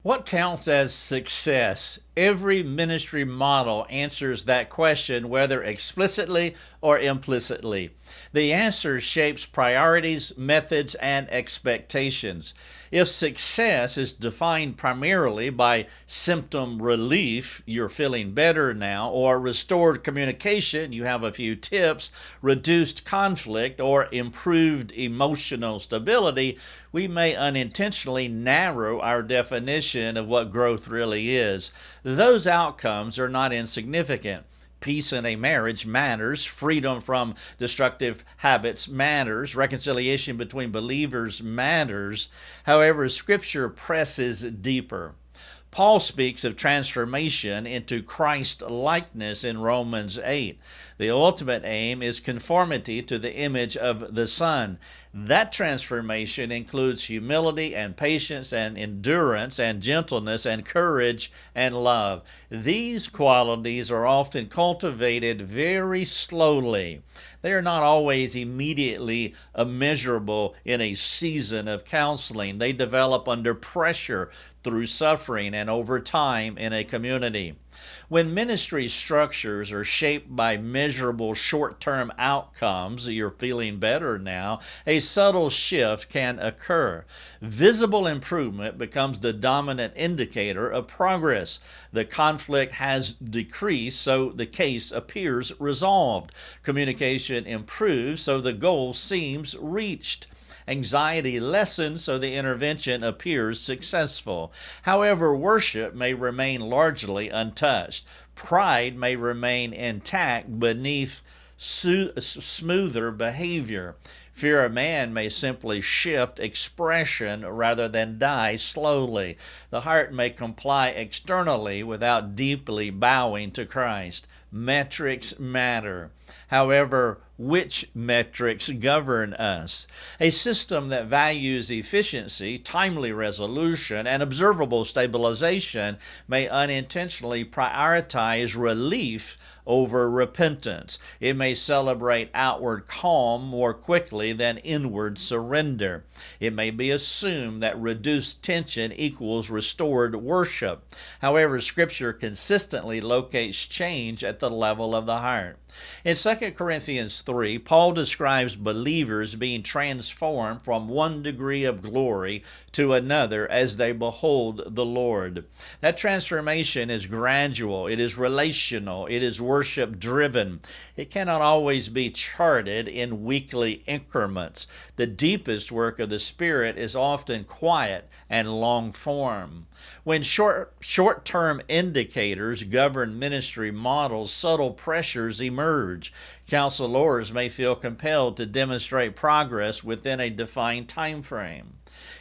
What counts as success? Every ministry model answers that question, whether explicitly or implicitly. The answer shapes priorities, methods, and expectations. If success is defined primarily by symptom relief, you're feeling better now, or restored communication, you have a few tips, reduced conflict, or improved emotional stability, we may unintentionally narrow our definition of what growth really is. Those outcomes are not insignificant. Peace in a marriage matters. Freedom from destructive habits matters. Reconciliation between believers matters. However, Scripture presses deeper. Paul speaks of transformation into Christ-likeness in Romans 8. The ultimate aim is conformity to the image of the Son. That transformation includes humility and patience and endurance and gentleness and courage and love. These qualities are often cultivated very slowly. They are not always immediately measurable in a season of counseling. They develop under pressure, through suffering, and over time in a community. When ministry structures are shaped by measurable short-term outcomes, you're feeling better now, a subtle shift can occur. Visible improvement becomes the dominant indicator of progress. The conflict has decreased, so the case appears resolved. Communication improves, so the goal seems reached. Anxiety lessens, so the intervention appears successful. However, worship may remain largely untouched. Pride may remain intact beneath smoother behavior. Fear of man may simply shift expression rather than die slowly. The heart may comply externally without deeply bowing to Christ. Metrics matter. However, which metrics govern us? A system that values efficiency, timely resolution, and observable stabilization may unintentionally prioritize relief over repentance. It may celebrate outward calm more quickly than inward surrender. It may be assumed that reduced tension equals restored worship. However, Scripture consistently locates change at the level of the heart. In 2 Corinthians 3, Paul describes believers being transformed from one degree of glory to another as they behold the Lord. That transformation is gradual, it is relational, it is worship-driven. It cannot always be charted in weekly increments. The deepest work of the Spirit is often quiet and long-form. When short-term indicators govern ministry models, subtle pressures emerge. Counselors may feel compelled to demonstrate progress within a defined time frame.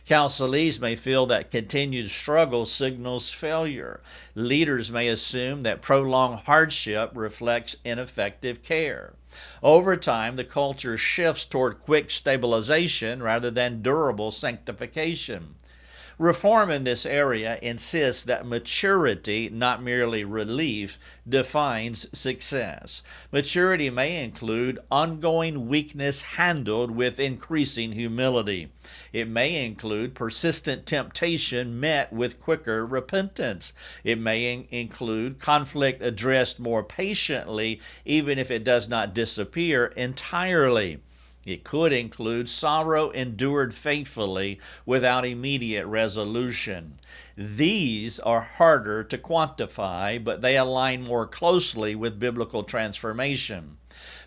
Counselees may feel that continued struggle signals failure. Leaders may assume that prolonged hardship reflects ineffective care. Over time, the culture shifts toward quick stabilization rather than durable sanctification. Reform in this area insists that maturity, not merely relief, defines success. Maturity may include ongoing weakness handled with increasing humility. It may include persistent temptation met with quicker repentance. It may include conflict addressed more patiently, even if it does not disappear entirely. It could include sorrow endured faithfully without immediate resolution. These are harder to quantify, but they align more closely with biblical transformation.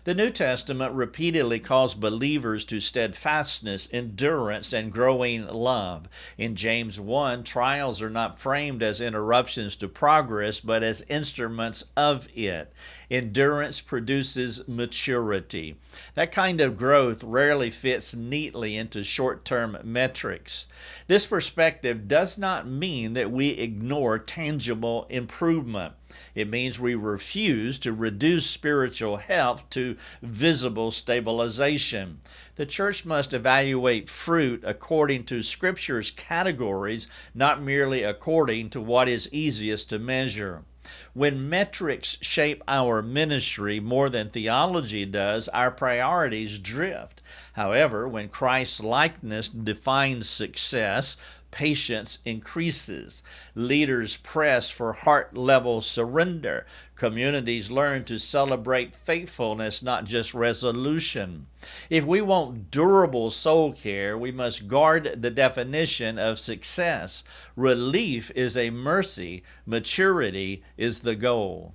The New Testament repeatedly calls believers to steadfastness, endurance, and growing love. In James 1, trials are not framed as interruptions to progress, but as instruments of it. Endurance produces maturity. That kind of growth rarely fits neatly into short-term metrics. This perspective does not mean that we ignore tangible improvement. It means we refuse to reduce spiritual health to visible stabilization. The church must evaluate fruit according to Scripture's categories, not merely according to what is easiest to measure. When metrics shape our ministry more than theology does, our priorities drift. However, when Christ's likeness defines success, Patience increases. Leaders press for heart-level surrender. Communities learn to celebrate faithfulness, not just resolution. If we want durable soul care, we must guard the definition of success. Relief is a mercy. Maturity is the goal.